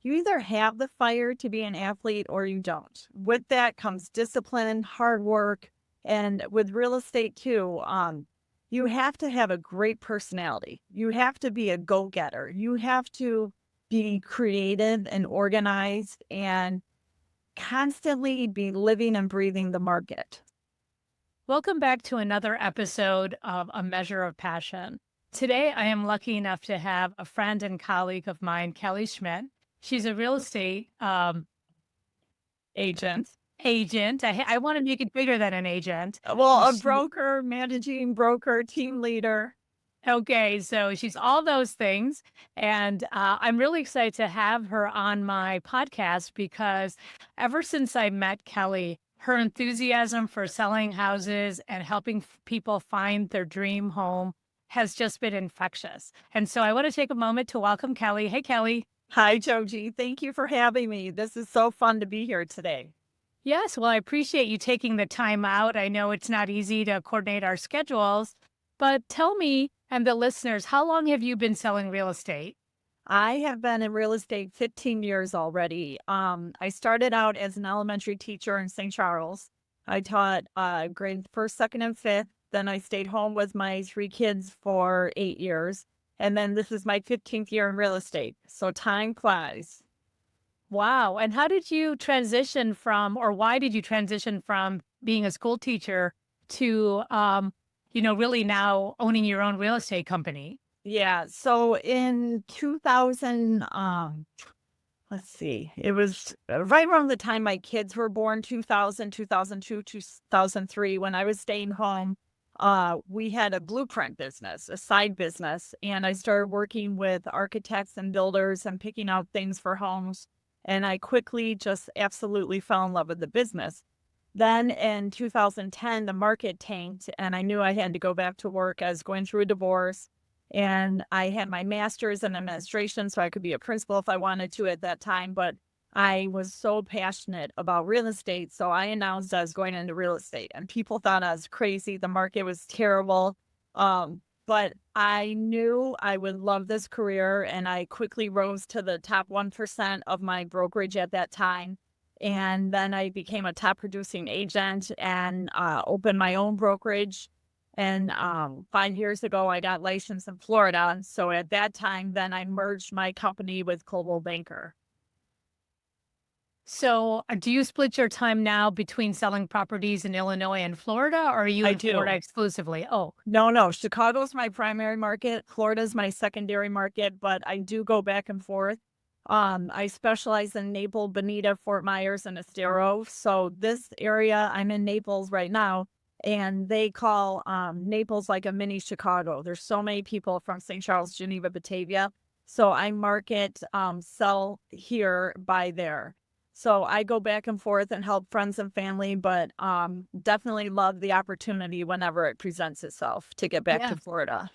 you either have the fire to be an athlete or you don't. With that comes discipline, hard work, and with real estate too, you have to have a great personality. You have to be a go-getter. You have to be creative and organized and constantly be living and breathing the market. Welcome back to another episode of A Measure of Passion. Today, I am lucky enough to have a friend and colleague of mine, Kelly Schmidt. She's a real estate Agent. agent. I want to make it bigger than an agent. Well, a She, broker, managing broker, team leader. okay, so she's all those things. And I'm really excited to have her on my podcast because ever since I met Kelly, her enthusiasm for selling houses and helping people find their dream home has just been infectious. And so I want to take a moment to welcome Kelly. Hey, Kelly. Hi, Joji. Thank you for having me. This is so fun to be here today. Yes, well, I appreciate you taking the time out. I know it's not easy to coordinate our schedules, but tell me and the listeners, how long have you been selling real estate? I have been in real estate 15 years already. I started out as an elementary teacher in St. Charles. I taught grade first, second, and fifth. Then I stayed home with my three kids for 8 years. And then this is my 15th year in real estate. So time flies. Wow. And how did you transition from, or why did you transition from being a school teacher to, really now owning your own real estate company? Yeah. So in 2000, let's see, it was right around the time my kids were born, 2000, 2002, 2003, when I was staying home. We had a blueprint business, a side business, and I started working with architects and builders and picking out things for homes. And I quickly just absolutely fell in love with the business. Then in 2010, the market tanked, and I knew I had to go back to work. I was going through a divorce, and I had my master's in administration, so I could be a principal if I wanted to at that time. But I was so passionate about real estate, so I announced I was going into real estate, and people thought I was crazy. The market was terrible. But I knew I would love this career, and I quickly rose to the top 1% of my brokerage at that time. And then I became a top producing agent and opened my own brokerage. And 5 years ago, I got licensed in Florida. And so at that time, then I merged my company with Global Banker. So, do you split your time now between selling properties in Illinois and Florida, or are you I in Florida do. exclusively? Oh, No. Chicago's my primary market. Florida's my secondary market, but I do go back and forth. I specialize in Naples, Bonita, Fort Myers, and Estero. So this area, I'm in Naples right now, and they call Naples like a mini Chicago. There's so many people from St. Charles, Geneva, Batavia. So I market, sell here, buy there. So I go back and forth and help friends and family, but definitely love the opportunity whenever it presents itself to get back yeah. to Florida.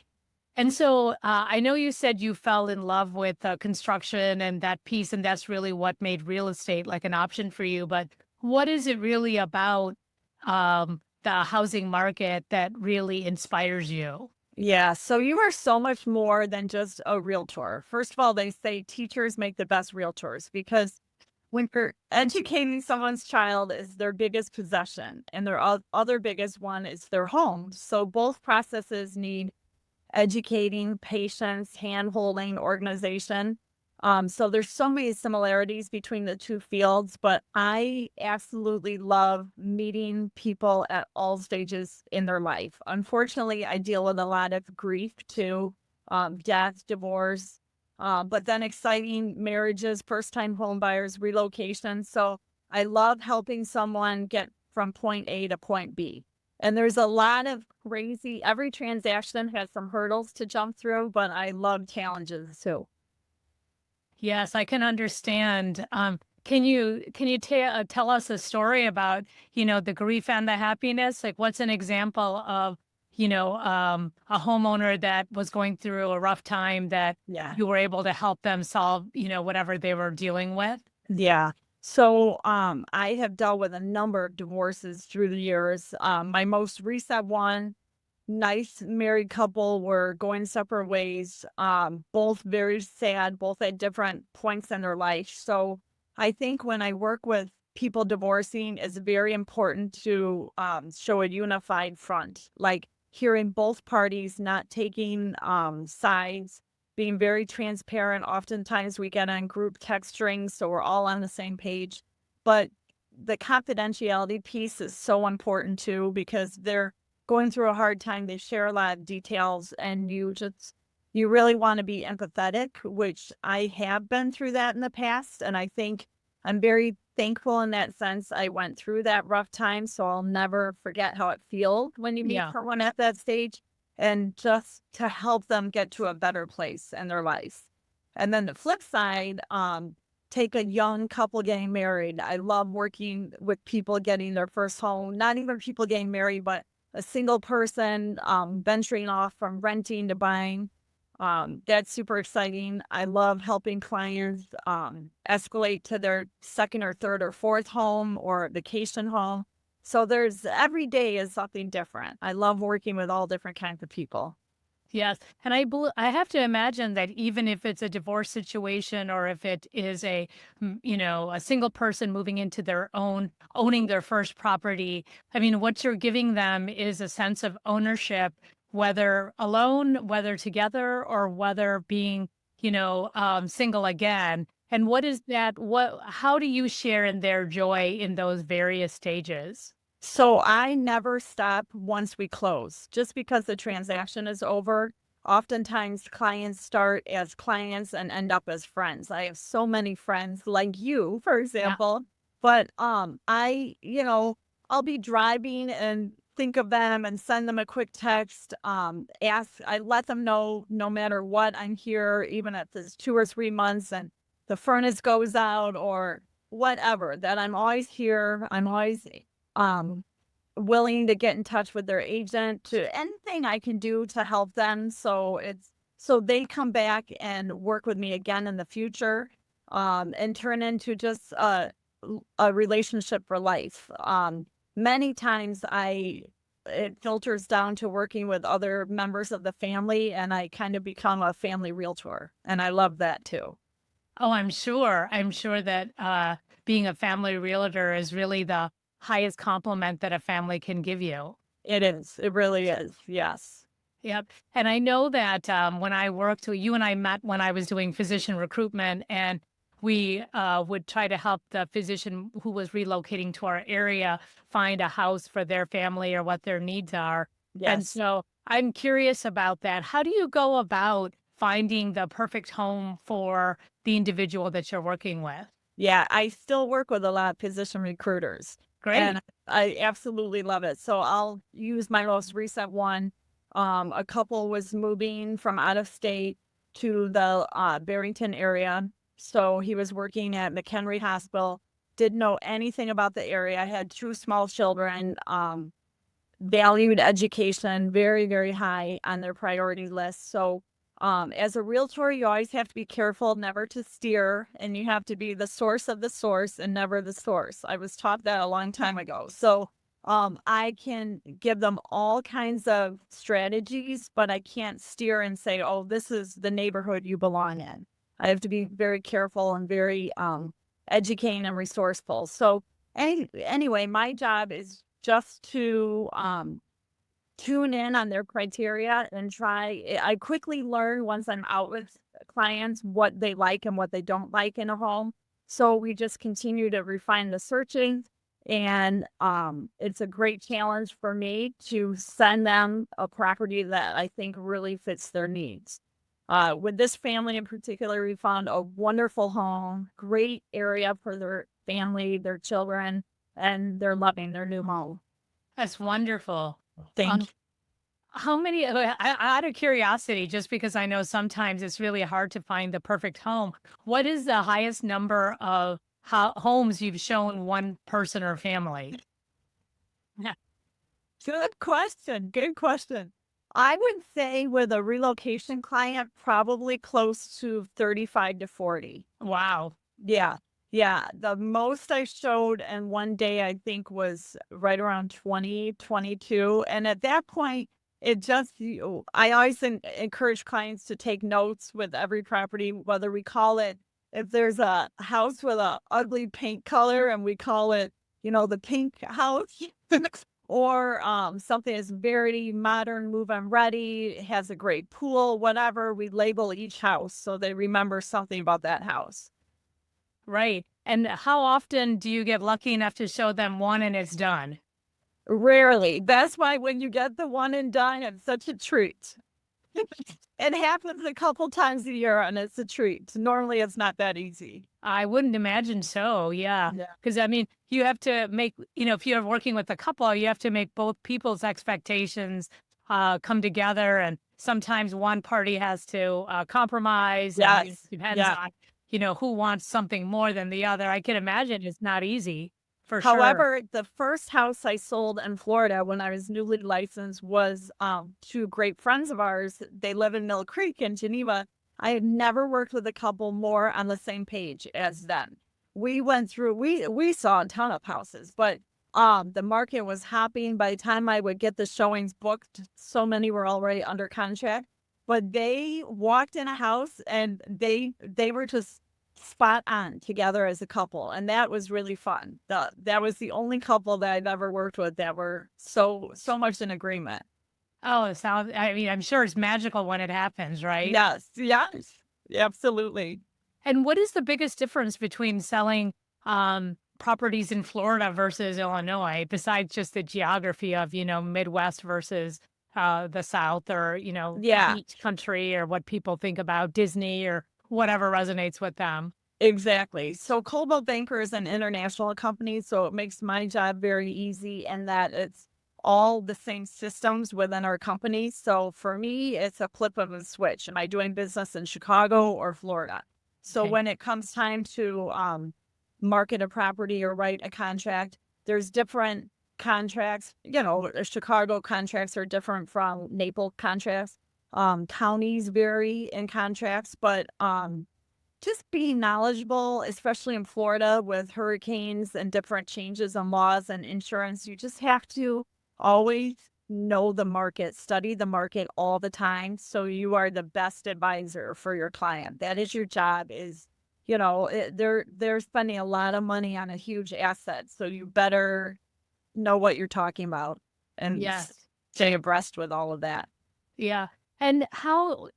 And so I know you said you fell in love with construction and that piece, and that's really what made real estate like an option for you. But what is it really about the housing market that really inspires you? Yeah, so you are so much more than just a realtor. First of all, they say teachers make the best realtors because when you're educating someone's child is their biggest possession, and their other biggest one is their home. So both processes need educating, patience, hand-holding, organization. So there's so many similarities between the two fields, but I absolutely love meeting people at all stages in their life. Unfortunately, I deal with a lot of grief too, death, divorce, but then exciting marriages, first-time home buyers, relocation. So I love helping someone get from point A to point B. And there's a lot of crazy every transaction has some hurdles to jump through, but I love challenges too. Yes, I can understand. Can you tell us a story about the grief and the happiness? Like, what's an example of a homeowner that was going through a rough time that Yeah. you were able to help them solve whatever they were dealing with? Yeah. So I have dealt with a number of divorces through the years. My most recent one nice married couple were going separate ways, both very sad, both at different points in their life. So I think when I work with people divorcing, it's very important to show a unified front, like hearing both parties, not taking sides, being very transparent. Oftentimes we get on group text strings, so we're all on the same page. But the confidentiality piece is so important too, because they're going through a hard time. They share a lot of details, and you really want to be empathetic, which I have been through that in the past. And I think I'm very thankful in that sense. I went through that rough time, so I'll never forget how it feels when you meet Yeah. someone at that stage, and just to help them get to a better place in their life. And then the flip side, take a young couple getting married. I love working with people getting their first home, not even people getting married, but a single person venturing off from renting to buying. That's super exciting. I love helping clients escalate to their second or third or fourth home or vacation home. So there's every day is something different. I love working with all different kinds of people. Yes, and I have to imagine that even if it's a divorce situation or if it is a single person moving into their own owning their first property, I mean, what you're giving them is a sense of ownership, whether alone, whether together, or whether being, single again. And what is that? How do you share in their joy in those various stages? So I never stop once we close, just because the transaction is over. Oftentimes clients start as clients and end up as friends. I have so many friends like you, for Yeah. example, but I'll be driving and think of them and send them a quick text. I let them know no matter what, I'm here, even if it's 2 or 3 months and the furnace goes out or whatever, that I'm always here. I'm always um, willing to get in touch with their agent, to anything I can do to help them. So they come back and work with me again in the future, and turn into just a relationship for life. Many times it filters down to working with other members of the family, and I kind of become a family realtor, and I love that too. Oh, I'm sure. I'm sure that being a family realtor is really the highest compliment that a family can give you. It is. It really is. Yes. Yep. And I know that when I worked, you and I met when I was doing physician recruitment, and we would try to help the physician who was relocating to our area find a house for their family or what their needs are. And Yes. so I'm curious about that. How do you go about finding the perfect home for the individual that you're working with? Yeah, I still work with a lot of physician recruiters, and Great. I absolutely love it. So I'll use my most recent one. A couple was moving from out of state to the Barrington area. So he was working at McHenry Hospital, didn't know anything about the area, had two small children, valued education very, very high on their priority list. So, as a realtor, you always have to be careful never to steer, and you have to be the source of the source and never the source. I was taught that a long time ago. So, I can give them all kinds of strategies, but I can't steer and say, oh, this is the neighborhood you belong in. I have to be very careful and very educating and resourceful. So, anyway, my job is just to tune in on their criteria and I quickly learn once I'm out with clients what they like and what they don't like in a home. So we just continue to refine the searching, and it's a great challenge for me to send them a property that I think really fits their needs. With this family in particular, we found a wonderful home, great area for their family, their children, and they're loving their new home. That's wonderful. Thank Um, you. how many, out of curiosity, just because I know sometimes it's really hard to find the perfect home, what is the highest number of homes you've shown one person or family? Yeah. Good question. Good question. I would say with a relocation client, probably close to 35 to 40. Wow. Yeah. Yeah. The most I showed in one day, I think, was right around 20, 22. And at that point, I always encourage clients to take notes with every property, whether we call it, if there's a house with a ugly paint color and we call it, the pink house, or something that's very modern, move-in ready, has a great pool, whatever, we label each house so they remember something about that house. Right. And how often do you get lucky enough to show them one and it's done? Rarely. That's why when you get the one and done, it's such a treat. It happens a couple times a year and it's a treat. Normally, it's not that easy. I wouldn't imagine so. Yeah. Yeah. Because I mean, you have to make, if you're working with a couple, you have to make both people's expectations come together. And sometimes one party has to compromise. And it Yes. depends Yeah. on, who wants something more than the other. I can imagine it's not easy for sure. However, the first house I sold in Florida when I was newly licensed was to great friends of ours. They live in Mill Creek in Geneva. I had never worked with a couple more on the same page as them. We went through we saw a ton of houses, but the market was hopping. By the time I would get the showings booked, so many were already under contract. But they walked in a house and they were just spot on together as a couple, and that was really fun. That was the only couple that I've ever worked with that were so much in agreement. Oh, it sounds, I mean, I'm sure it's magical when it happens, right? Yes, yes, absolutely. And what is the biggest difference between selling properties in Florida versus Illinois, besides just the geography of, Midwest versus the South, or, Yeah, beach country, or what people think about Disney or whatever resonates with them? exactly. So Coldwell Banker is an international company, so it makes my job very easy in that it's all the same systems within our company. So for me, it's a flip of a switch. Am I doing business in Chicago or Florida? So Okay. when it comes time to market a property or write a contract, there's different contracts. Chicago contracts are different from Naples contracts. Counties vary in contracts, but just being knowledgeable, especially in Florida with hurricanes and different changes in laws and insurance, you just have to always know the market, study the market all the time. So you are the best advisor for your client. That is your job is, they're spending a lot of money on a huge asset. So you better know what you're talking about and Yes. stay abreast with all of that. Yeah. And how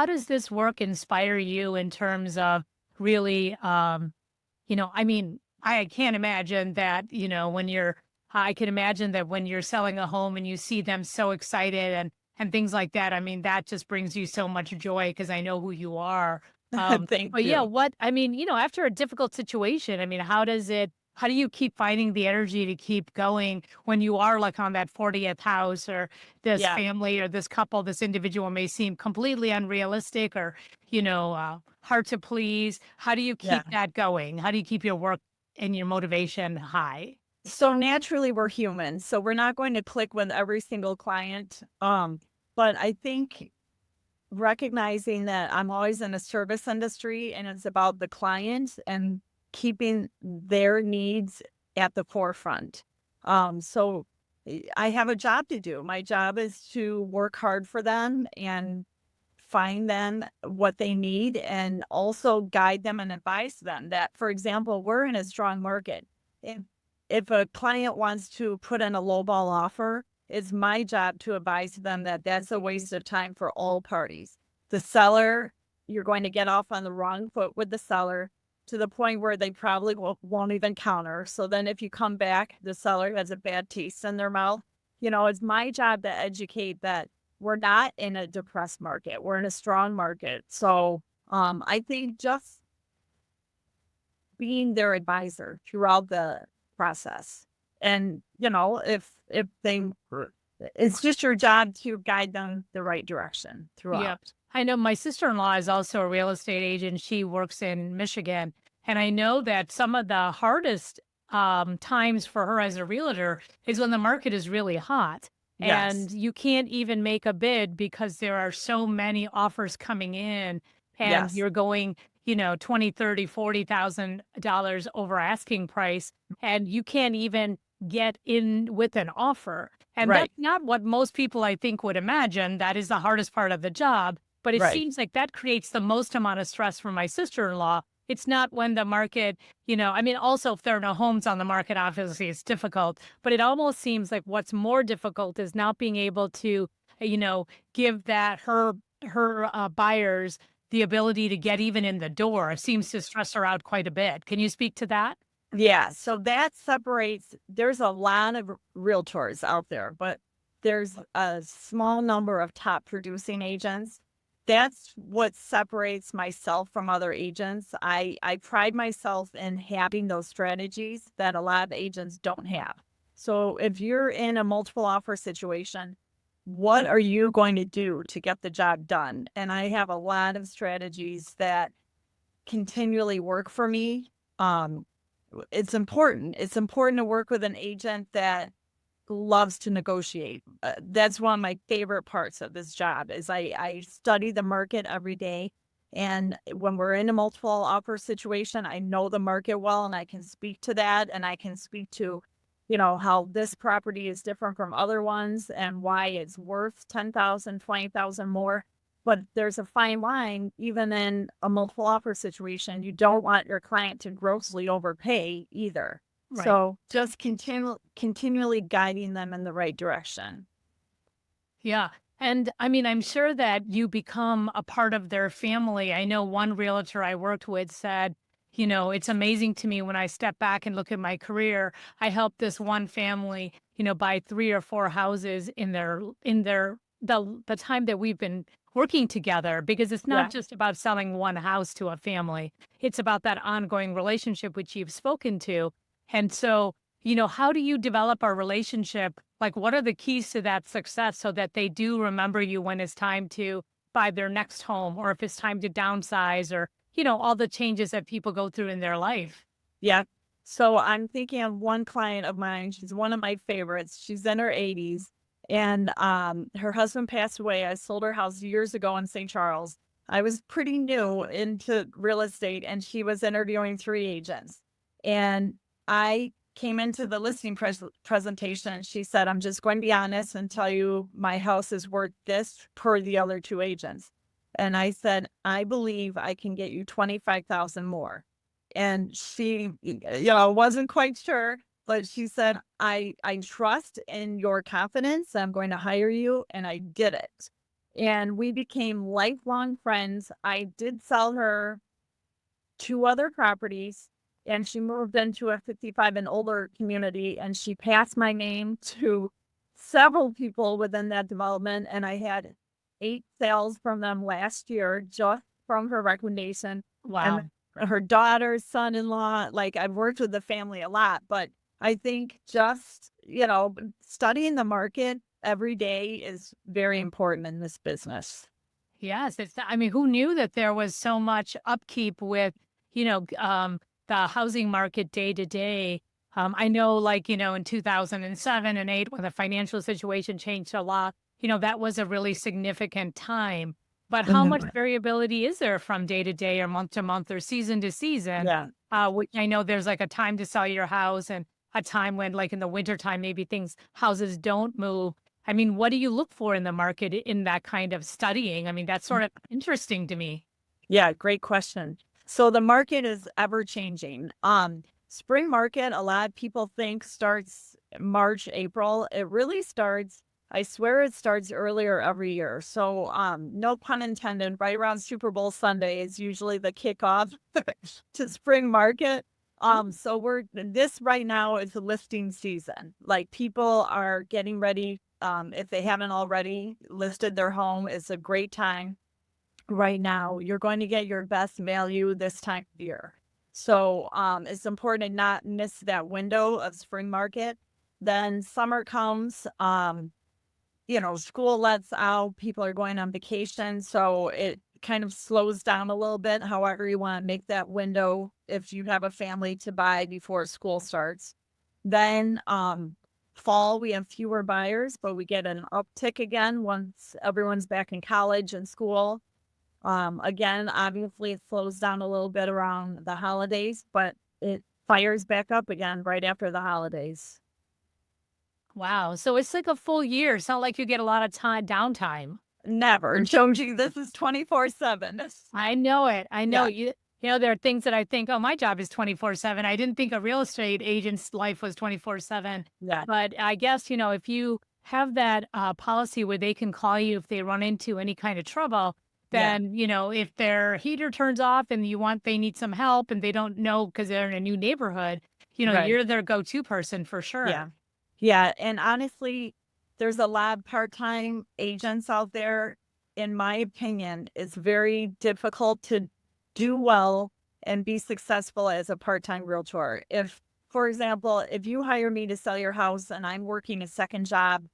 does this work inspire you in terms of really, I mean, I can't imagine that, I can imagine that when you're selling a home and you see them so excited and things like that. I mean, that just brings you so much joy because I know who you are. Thank But yeah, you. after a difficult situation, I mean, how do you keep finding the energy to keep going when you are like on that 40th house, or this Yeah. family or this couple, this individual may seem completely unrealistic, or, hard to please? How do you Yeah. keep that going? How do you keep your work and your motivation high? So naturally we're human. So we're not going to click with every single client. But I think recognizing that I'm always in a service industry and it's about the client and keeping their needs at the forefront. I have a job to do. My job is to work hard for them and find them what they need and also guide them and advise them that, for example, we're in a strong market. If if a client wants to put in a lowball offer, it's my job to advise them that that's a waste of time for all parties. The seller, you're going to get off on the wrong foot with the seller to the point where they probably won't even counter. So then if you come back, the seller has a bad taste in their mouth. It's my job to educate that we're not in a depressed market. We're in a strong market. So I think just being their advisor throughout the process. And, if they it's just your job to guide them the right direction Yeah. throughout. I know my sister-in-law is also a real estate agent. She works in Michigan. And I know that some of the hardest times for her as a realtor is when the market is really hot and Yes. you can't even make a bid because there are so many offers coming in, and Yes. you're going, 20, 30, $40,000 over asking price, and you can't even get in with an offer. And Right. that's not what most people, I think, would imagine. That is the hardest part of the job. But it Right. seems like that creates the most amount of stress for my sister-in-law. It's not when the market, I mean, also if there are no homes on the market, obviously it's difficult, but it almost seems like what's more difficult is not being able to, you know, give that her buyers the ability to get even in the door. It seems to stress her out quite a bit. Can you speak to that? Yeah, so that separates there's a lot of realtors out there, but there's a small number of top producing agents. That's what separates myself from other agents. I pride myself in having those strategies that a lot of agents don't have. So if you're in a multiple offer situation, what are you going to do to get the job done? And I have a lot of strategies that continually work for me. Um, it's important. It's important to work with an agent that loves to negotiate. That's one of my favorite parts of this job is I study the market every day. And when we're in a multiple offer situation, I know the market well and I can speak to that and I can speak to, how this property is different from other ones and why it's worth 10,000, 20,000 more. But there's a fine line, even in a multiple offer situation. You don't want your client to grossly overpay either. Right. So just continually guiding them in the right direction. Yeah. And I mean, I'm sure that you become a part of their family. I know one realtor I worked with said, it's amazing to me when I step back and look at my career. I helped this one family, buy 3 or 4 houses in the time that we've been working together, because it's not Yeah. just about selling one house to a family. It's about that ongoing relationship which you've spoken to. And so, how do you develop a relationship? Like, what are the keys to that success so that they do remember you when it's time to buy their next home, or if it's time to downsize, or, all the changes that people go through in their life? Yeah. So I'm thinking of one client of mine. She's one of my favorites. She's in her 80s and her husband passed away. I sold her house years ago in St. Charles. I was pretty new into real estate and she was interviewing 3 agents. And I came into the listing presentation. She said, I'm just going to be honest and tell you my house is worth this per the other 2 agents. And I said, I believe I can get you 25,000 more. And she, wasn't quite sure, but she said, I trust in your confidence. I'm going to hire you. And I did it. And we became lifelong friends. I did sell her 2 other properties and she moved into a 55 and older community and she passed my name to several people within that development. And I had 8 sales from them last year just from her recommendation. And Wow. her daughter, son-in-law, like I've worked with the family a lot, but I think just, studying the market every day is very important in this business. Yes, I mean, who knew that there was so much upkeep with, the housing market day to day? I know, like, in 2007 and 8, when the financial situation changed a lot, that was a really significant time. But how much Mhm. variability is there from day to month to month or season to season? Yeah. Which I know there's like a time to sell your house and a time when, like in the wintertime, maybe houses don't move. I mean, what do you look for in the market in that kind of studying? I mean, that's sort of interesting to me. Yeah, great question. So the market is ever changing. Spring market, a lot of people think starts March, April. It really starts, I swear it starts earlier every year. So no pun intended, right around Super Bowl Sunday is usually the kickoff to spring market. So this right now is the listing season. Like people are getting ready. If they haven't already listed their home, it's a great time right now. You're going to get your best value this time of year. So it's important to not miss that window of spring market. Then summer comes, school lets out, people are going on vacation. So it kind of slows down a little bit. However, you want to make that window if you have a family to buy before school starts. Then fall, we have fewer buyers, but we get an uptick again once everyone's back in college and school. Again, obviously it slows down a little bit around the holidays, but it fires back up again right after the holidays. Wow. So it's like a full year. It's not like you get a lot of time downtime. Never. Joji, this is 24/7. I know it. I know Yeah. you know, there are things that I think, oh, my job is 24/7. I didn't think a real estate agent's life was 24/7. Yeah. But I guess, you know, if you have that policy where they can call you if they run into any kind of trouble, Yeah. then, you know, if their heater turns off and they need some help and they don't know because they're in a new neighborhood, you know, Right. you're their go-to person for Yeah. sure. Yeah, and honestly, there's a lot of part-time agents out there. In my opinion, it's very difficult to do well and be successful as a part-time realtor. If, for example, if you hire me to sell your house and I'm working a second job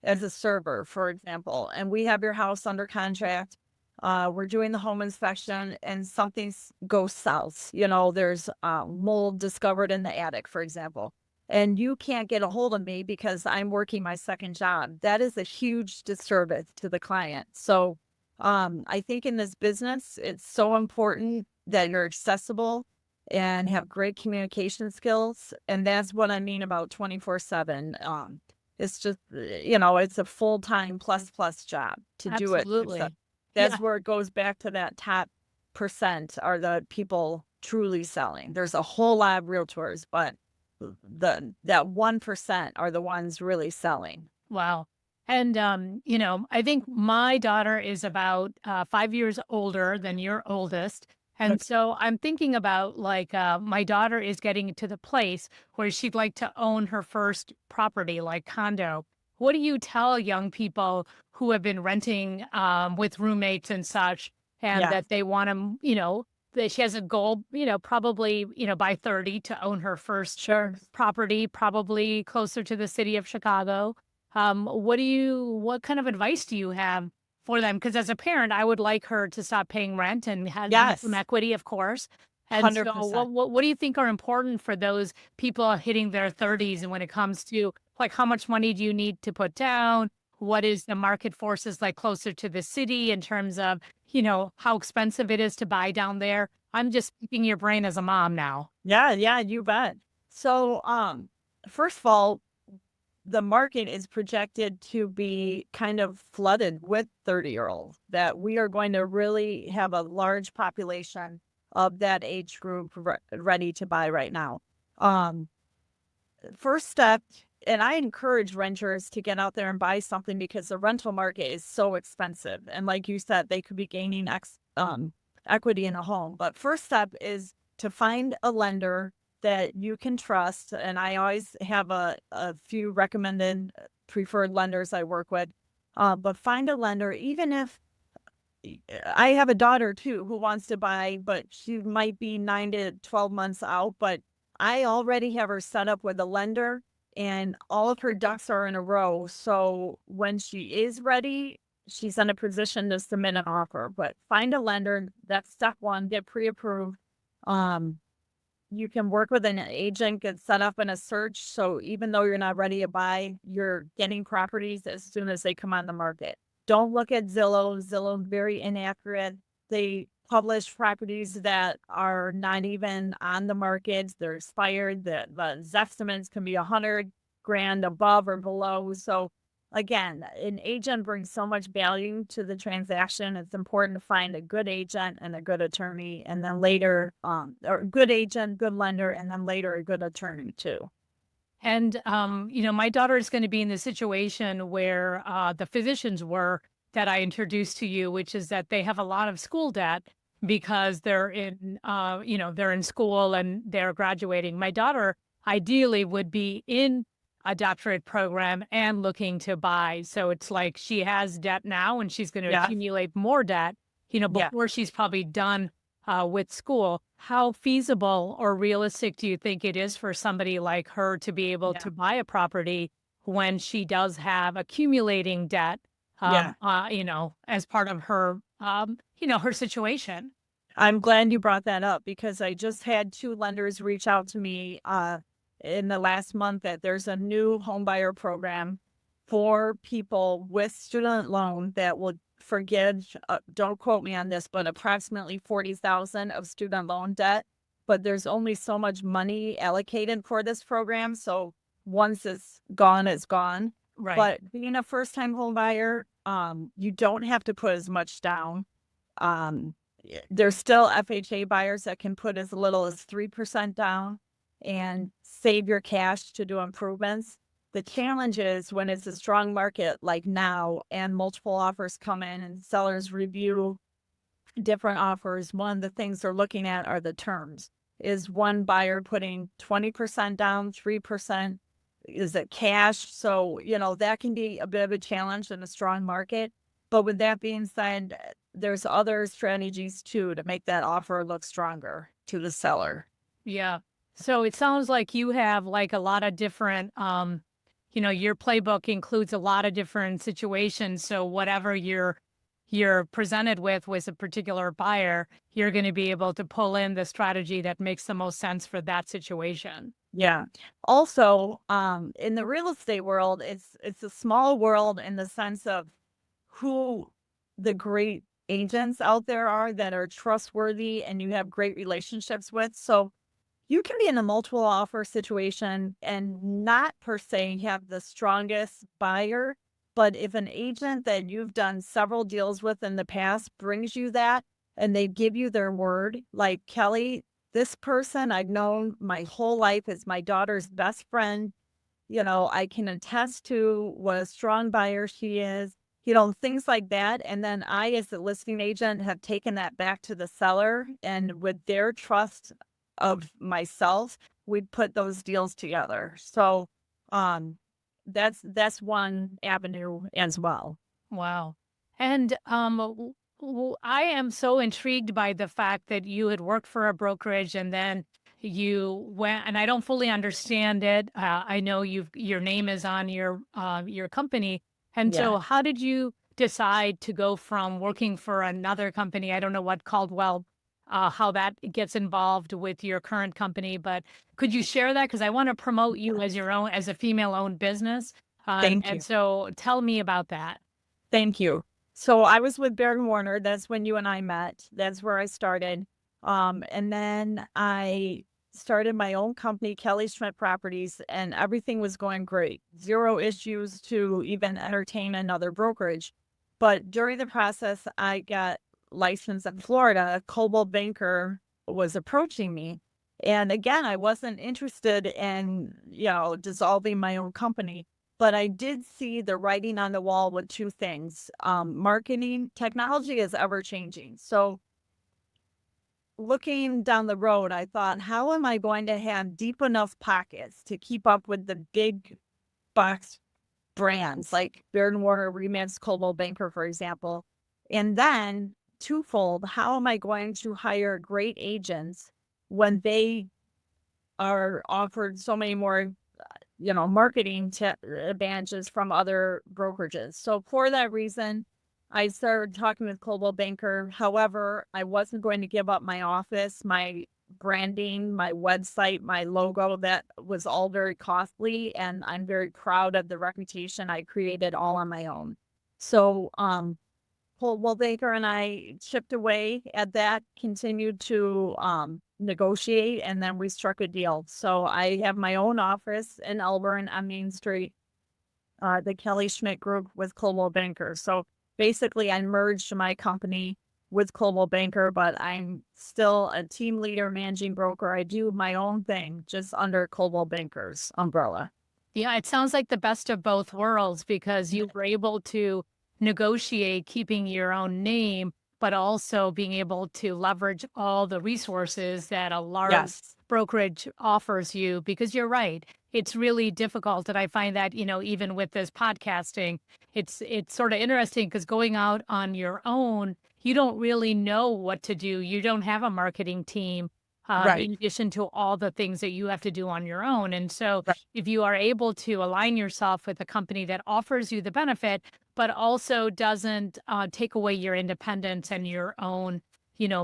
as a server, for example, and we have your house under contract, we're doing the home inspection and goes south. You know, there's mold discovered in the attic, for example, and you can't get a hold of me because I'm working my second job. That is a huge disservice to the client. So, I think in this business, it's so important that you're accessible and have great communication skills. And that's what I mean about 24/7. It's just, it's a full-time plus job to do it. Absolutely. Yeah. That's where it goes back to that top percent are the people truly selling. There's a whole lot of realtors, but that 1% are the ones really selling. Wow. And, you know, I think my daughter is about 5 years older than your oldest. And Okay. so I'm thinking about like my daughter is getting to the place where she'd like to own her first property, like condo. What do you tell young people who have been renting with roommates and such, and Yeah, that they want to, you know, that she has a goal, you know, probably, you know, by 30 to own her first sure. property, probably closer to the city of Chicago. What kind of advice do you have for them? Because as a parent, I would like her to stop paying rent and have some Yes, equity, of course. And so 100%. what do you think are important for those people hitting their 30s and when it comes to like how much money do you need to put down? What is the market forces like closer to the city in terms of, you know, how expensive it is to buy down there? I'm just picking your brain as a mom now. Yeah, yeah, you bet. So, first of all, the market is projected to be kind of flooded with 30-year-olds, that we are going to really have a large population of that age group ready to buy right now. Um, First step, and I encourage renters to get out there and buy something because the rental market is so expensive. And like you said, they could be gaining equity in a home. But first step is to find a lender that you can trust. And I always have a few recommended preferred lenders I work with. But find a lender, even if I have a daughter too who wants to buy, but she might be 9 to 12 months out. But I already have her set up with a lender and all of her ducks are in a row. So when she is ready, she's in a position to submit an offer. But find a lender. That's step one, get pre approved. Um, you can work with an agent, get set up in a search. So even though you're not ready to buy, you're getting properties as soon as they come on the market. Don't look at Zillow. Zillow's very inaccurate. They publish properties that are not even on the market. They're expired. The estimates can be 100 grand above or below. So again, an agent brings so much value to the transaction. It's important to find a good agent and a good attorney, and then later, or good agent, good lender, and then later a good attorney too. And, you know, my daughter is going to be in the situation where the physicians were that I introduced to you, which is that they have a lot of school debt because you know, they're in school and they're graduating. My daughter ideally would be in a doctorate program and looking to buy. So it's like she has debt now and she's going to Yeah, accumulate more debt, you know, yeah, before she's probably done with school. How feasible or realistic do you think it is for somebody like her to be able yeah, to buy a property when she does have accumulating debt, yeah. you know, as part of her, you know, her situation? I'm glad you brought that up because I just had two lenders reach out to me in the last month that there's a new homebuyer program for people with student loan that will forgive, don't quote me on this, but approximately 40,000 of student loan debt. But there's only so much money allocated for this program. So once it's gone. Right. But being a first time home buyer, you don't have to put as much down. There's still FHA buyers that can put as little as 3% down and save your cash to do improvements. The challenge is when it's a strong market like now and multiple offers come in and sellers review different offers, one of the things they're looking at are the terms. Is one buyer putting 20% down, 3%? Is it cash? So, that can be a bit of a challenge in a strong market. But with that being said, there's other strategies too to make that offer look stronger to the seller. Yeah. So it sounds like you have like a lot of different, your playbook includes a lot of different situations. So whatever you're presented with a particular buyer, you're going to be able to pull in the strategy that makes the most sense for that situation. Yeah. Also, in the real estate world, it's a small world in the sense of who the great agents out there are that are trustworthy and you have great relationships with. So you can be in a multiple offer situation and not per se have the strongest buyer, but if an agent that you've done several deals with in the past brings you that and they give you their word, like Kelly, this person I've known my whole life is my daughter's best friend. I can attest to what a strong buyer she is, things like that. And then I, as the listing agent, have taken that back to the seller. And with their trust of myself, we put those deals together. So that's one avenue as well. Wow. And I am so intrigued by the fact that you had worked for a brokerage and then you went, and I don't fully understand it. I know your name is on your company. And Yeah. so how did you decide to go from working for another company? I don't know what Caldwell, how that gets involved with your current company, but could you share that? Because I want to promote you as your own, as a female owned business. Thank And you. so tell me about that. Thank you. So I was with Baird Warner. That's when you and I met. That's where I started. And then I started my own company, Kelly Schmidt Properties, and everything was going great. Zero issues to even entertain another brokerage. But during the process, I got licensed in Florida. A Coldwell Banker was approaching me. And again, I wasn't interested in, dissolving my own company. But I did see the writing on the wall with two things. Marketing technology is ever changing. So looking down the road, I thought, how am I going to have deep enough pockets to keep up with the big box brands like Baird and Warner, Remax, Coldwell Banker, for example? And then twofold, how am I going to hire great agents when they are offered so many more marketing advantages from other brokerages. So for that reason, I started talking with Coldwell Banker. However, I wasn't going to give up my office, my branding, my website, my logo. That was all very costly, and I'm very proud of the reputation I created all on my own. So, Coldwell Banker and I chipped away at that, continued to negotiate, and then we struck a deal. So I have my own office in Elburn on Main Street, the Kelly Schmidt Group with Coldwell Banker. So basically, I merged my company with Coldwell Banker, but I'm still a team leader, managing broker. I do my own thing just under Coldwell Banker's umbrella. Yeah, it sounds like the best of both worlds because you were able to negotiate keeping your own name, but also being able to leverage all the resources that a large Yes. brokerage offers you. Because you're right, it's really difficult. And I find that, even with this podcasting, it's sort of interesting because going out on your own, you don't really know what to do. You don't have a marketing team. Right. In addition to all the things that you have to do on your own. And so Right. if you are able to align yourself with a company that offers you the benefit, but also doesn't take away your independence and your own,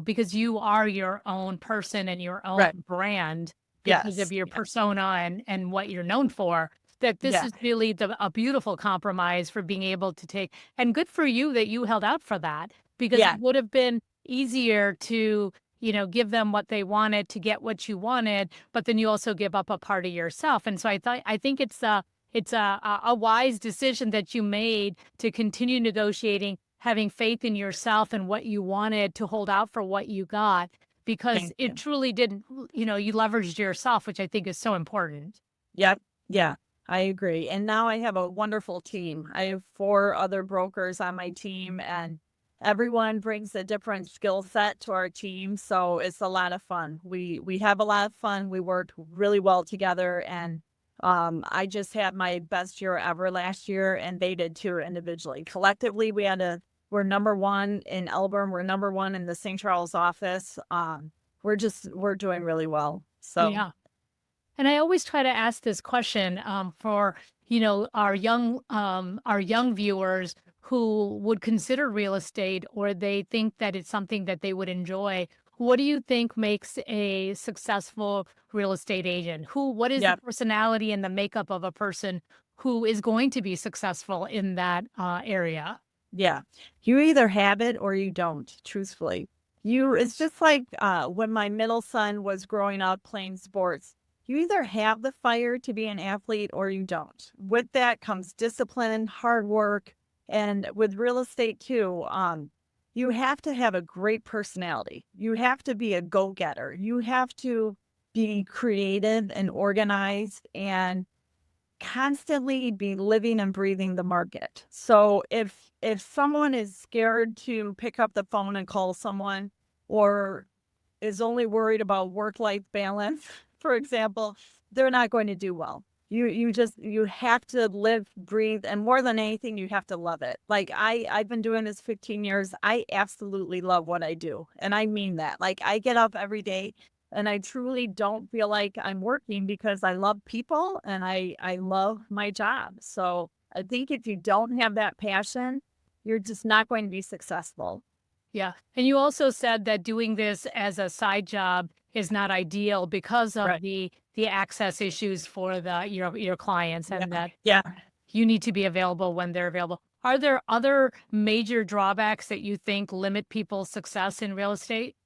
because you are your own person and your own Right. brand because of Yes. your Yes. persona and what you're known for, that this Yeah. is really a beautiful compromise for being able to take. And good for you that you held out for that because it Yeah. would have been easier to give them what they wanted to get what you wanted, but then you also give up a part of yourself. And so I think it's a wise decision that you made to continue negotiating, having faith in yourself and what you wanted to hold out for what you got, because Thank it you. truly didn't, you leveraged yourself, which I think is so important. Yep. Yeah, I agree. And now I have a wonderful team. I have 4 other brokers on my team, and everyone brings a different skill set to our team, so it's a lot of fun. We have a lot of fun. We work really well together, and I just had my best year ever last year, and they did too individually. Collectively, we're number 1 in Elburn. We're number 1 in the St. Charles office. We're doing really well. So Yeah. And I always try to ask this question for our young viewers who would consider real estate, or they think that it's something that they would enjoy. What do you think makes a successful real estate agent? What is the yeah, personality and the makeup of a person who is going to be successful in that area? yeah. You either have it or you don't, truthfully. It's just like when my middle son was growing up playing sports. You either have the fire to be an athlete or you don't. With that comes discipline, hard work, and with real estate too, you have to have a great personality. You have to be a go-getter. You have to be creative and organized and constantly be living and breathing the market. So if someone is scared to pick up the phone and call someone, or is only worried about work-life balance, for example, they're not going to do well. You have to live, breathe, and more than anything, you have to love it. Like I've been doing this 15 years. I absolutely love what I do. And I mean that. Like I get up every day and I truly don't feel like I'm working because I love people and I love my job. So I think if you don't have that passion, you're just not going to be successful. Yeah. And you also said that doing this as a side job is not ideal because of Right. the access issues for your clients, Yeah. and that Yeah. you need to be available when they're available. Are there other major drawbacks that you think limit people's success in real estate?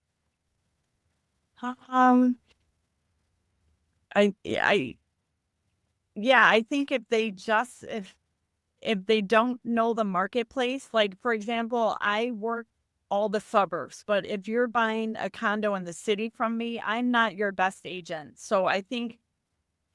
Um, I yeah, I think if they don't know the marketplace, like for example, I work all the suburbs, but if you're buying a condo in the city from me, I'm not your best agent. So I think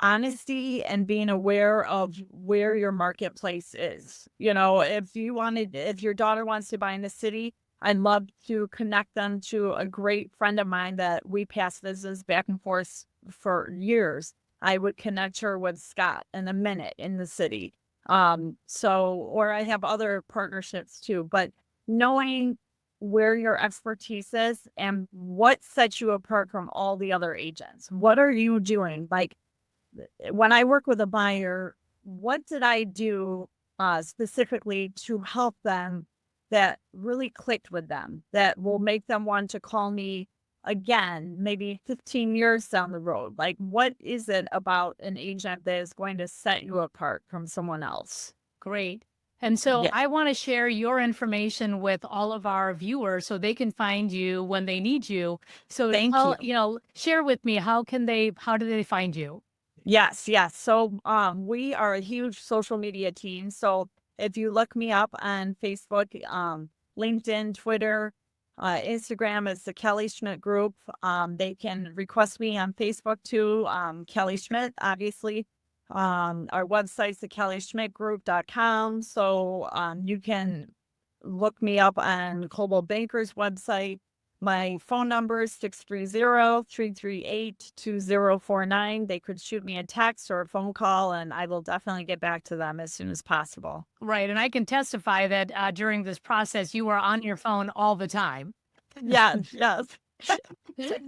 honesty and being aware of where your marketplace is. If your daughter wants to buy in the city, I'd love to connect them to a great friend of mine that we pass visits back and forth for years. I would connect her with Scott in a minute in the city. Or I have other partnerships too, but knowing where your expertise is and what sets you apart from all the other agents. What are you doing? Like, when I work with a buyer, what did I do specifically to help them that really clicked with them, that will make them want to call me again, maybe 15 years down the road? Like, what is it about an agent that is going to set you apart from someone else? Great. And so Yeah, I want to share your information with all of our viewers so they can find you when they need you. So thank you. share with me, how do they find you? Yes, yes. So, we are a huge social media team. So if you look me up on Facebook, LinkedIn, Twitter, Instagram, it's the Kelly Schmidt Group. They can request me on Facebook too. Kelly Schmidt, obviously. Our website's the kellyschmidtgroup.com. So, you can look me up on Coldwell Banker's website. My phone number is 630-338-2049. They could shoot me a text or a phone call, and I will definitely get back to them as soon as possible. Right. And I can testify that during this process, you are on your phone all the time. Yes, yes.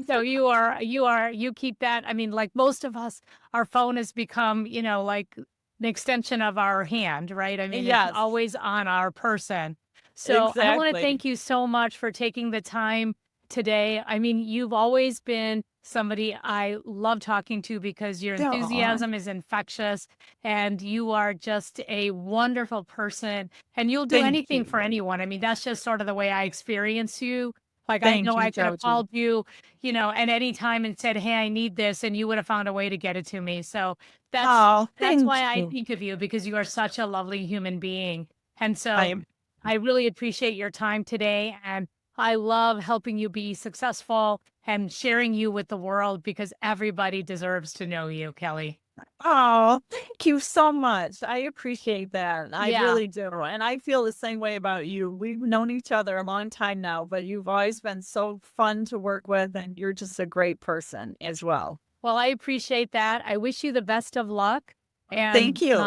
So you keep that. I mean, like most of us, our phone has become, like an extension of our hand, right? I mean, it's Yes, always on our person. So I want to exactly. thank you so much for taking the time today. I mean, you've always been somebody I love talking to because your Aw, enthusiasm is infectious, and you are just a wonderful person, and you'll do thank anything you. for anyone. I mean, that's just sort of the way I experience you. Like, I Thank know you, I could have Joji. called you, at any time and said, "Hey, I need this," and you would have found a way to get it to me. So that's Oh, that's why thank I you. think of you, because you are such a lovely human being. And I so am. I really appreciate your time today, and I love helping you be successful and sharing you with the world, because everybody deserves to know you, Kelly. Oh, thank you so much. I appreciate that. I Yeah. really do. And I feel the same way about you. We've known each other a long time now, but you've always been so fun to work with, and you're just a great person as well. Well, I appreciate that. I wish you the best of luck. And Thank you.